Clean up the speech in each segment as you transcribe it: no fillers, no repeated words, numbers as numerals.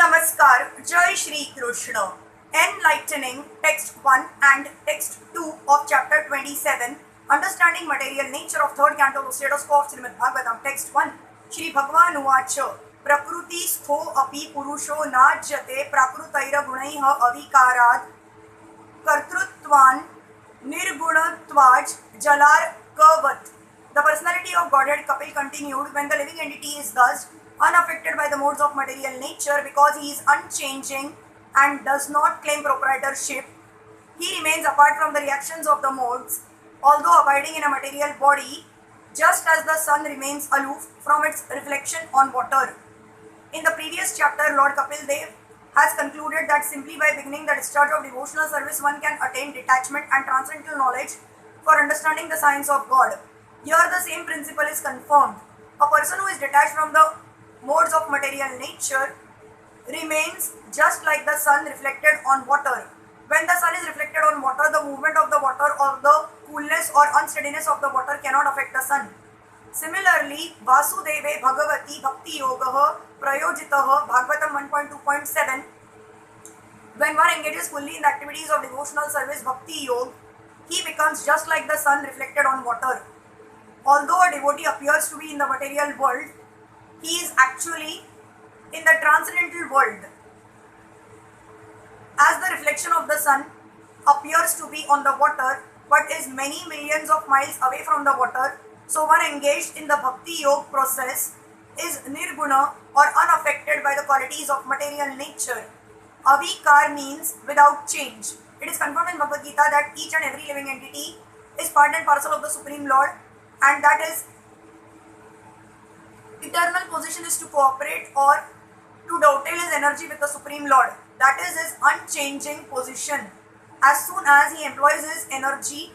Namaskar, Jai Shri Krishna. Enlightening text 1 and text 2 of chapter 27, Understanding Material Nature of third canto of stethoscope Srimad Bhagavatam. Text 1. Shri Bhagavan Uvacha Prakriti stho api purusho najyate prakrutaira gunaiha avikarad kartrutvan nirgunatvaj jalar kavat. The personality of Godhead Kapil continued, when the living entity is thus unaffected by the modes of material nature because he is unchanging and does not claim proprietorship, he remains apart from the reactions of the modes, although abiding in a material body, just as the sun remains aloof from its reflection on water. In the previous chapter, Lord Kapil Dev has concluded that simply by beginning the discharge of devotional service one can attain detachment and transcendental knowledge for understanding the science of God. Here the same principle is confirmed. A person who is detached from the modes of material nature remains just like the sun reflected on water. When the sun is reflected on water, the movement of the water or the coolness or unsteadiness of the water cannot affect the sun. Similarly, Vasudevaya Bhagavate Bhakti Yoga Prayojitaha Bhagavatam 1.2.7, when one engages fully in the activities of devotional service Bhakti Yoga, he becomes just like the sun reflected on water. Although a devotee appears to be in the material world, he is actually in the transcendental world. As the reflection of the sun appears to be on the water but is many millions of miles away from the water, so one engaged in the Bhakti Yoga process is nirguna or unaffected by the qualities of material nature. Avikar means without change. It is confirmed in Bhagavad Gita that each and every living entity is part and parcel of the Supreme Lord, and that his eternal position is to cooperate or to dovetail his energy with the Supreme Lord. That is his unchanging position. As soon as he employs his energy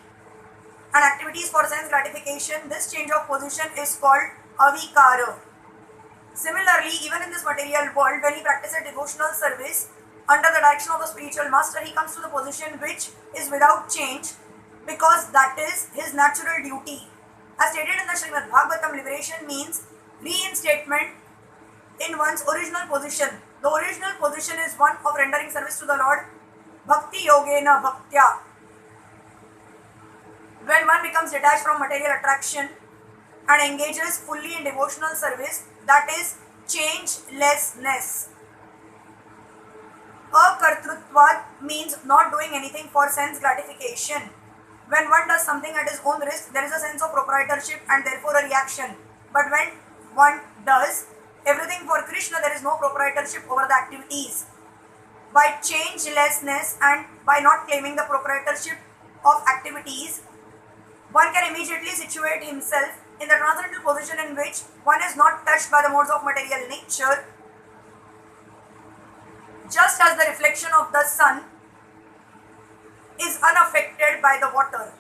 and activities for sense gratification, this change of position is called avikara. Similarly, even in this material world, when he practices devotional service under the direction of the spiritual master, he comes to the position which is without change because that is his natural duty. As stated in the Srimad Bhagavatam, liberation means reinstatement in one's original position. The original position is one of rendering service to the Lord, Bhakti Yogena Bhaktya. When one becomes detached from material attraction and engages fully in devotional service, that is changelessness. Akartrutva means not doing anything for sense gratification. When one does something at his own risk, there is a sense of proprietorship and therefore a reaction. But when one does everything for Krishna, there is no proprietorship over the activities. By changelessness and by not claiming the proprietorship of activities, one can immediately situate himself in the transcendental position in which one is not touched by the modes of material nature, just as the reflection of the sun is unaffected by the water.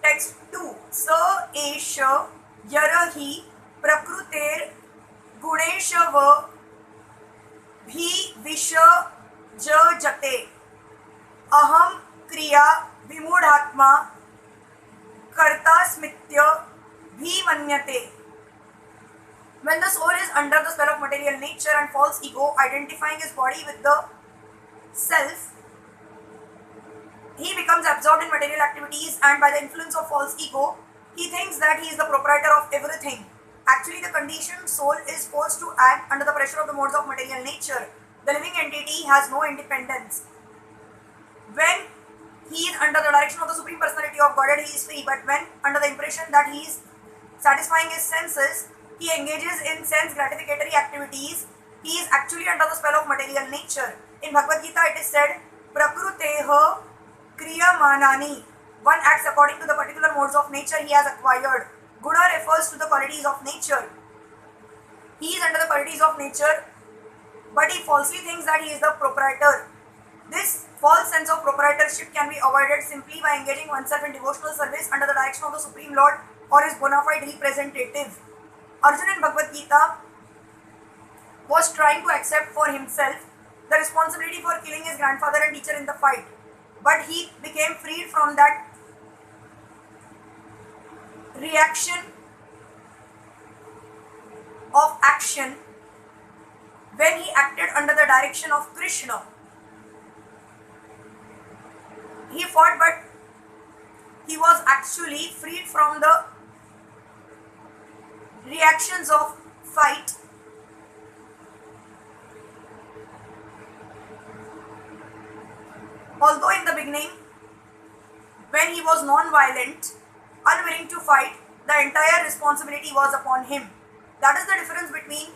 Text 2. Sa esha yarahi prakruter guneshava bhi visha jate aham kriya vimudhatma karta smitya bhi manyate. When the soul is under the spell of material nature and false ego, identifying his body with the self, he becomes absorbed in material activities, and by the influence of false ego, he thinks that he is the proprietor of everything. Actually, the conditioned soul is forced to act under the pressure of the modes of material nature. The living entity has no independence. When he is under the direction of the Supreme Personality of Godhead, he is free, but when under the impression that he is satisfying his senses, he engages in sense gratificatory activities, he is actually under the spell of material nature. In Bhagavad Gita it is said, Prakruteha Kriyamanani. One acts according to the particular modes of nature he has acquired. Guna refers to the qualities of nature. He is under the qualities of nature, but he falsely thinks that he is the proprietor. This false sense of proprietorship can be avoided simply by engaging oneself in devotional service under the direction of the Supreme Lord or his bona fide representative. Arjuna in Bhagavad Gita was trying to accept for himself the responsibility for killing his grandfather and teacher in the fight, but he became freed from that reaction of action when he acted under the direction of Krishna. He fought, but he was actually freed from the reactions of fight. Although in the beginning, when he was non-violent, unwilling to fight, the entire responsibility was upon him. That is the difference between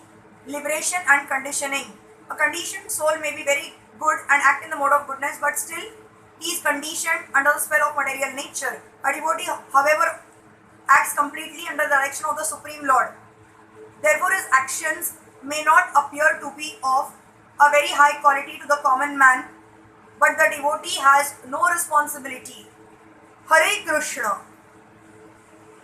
liberation and conditioning. A conditioned soul may be very good and act in the mode of goodness, but still he is conditioned under the spell of material nature. A devotee, however, acts completely under the direction of the Supreme Lord. Therefore, his actions may not appear to be of a very high quality to the common man, but the devotee has no responsibility. Hare Krishna.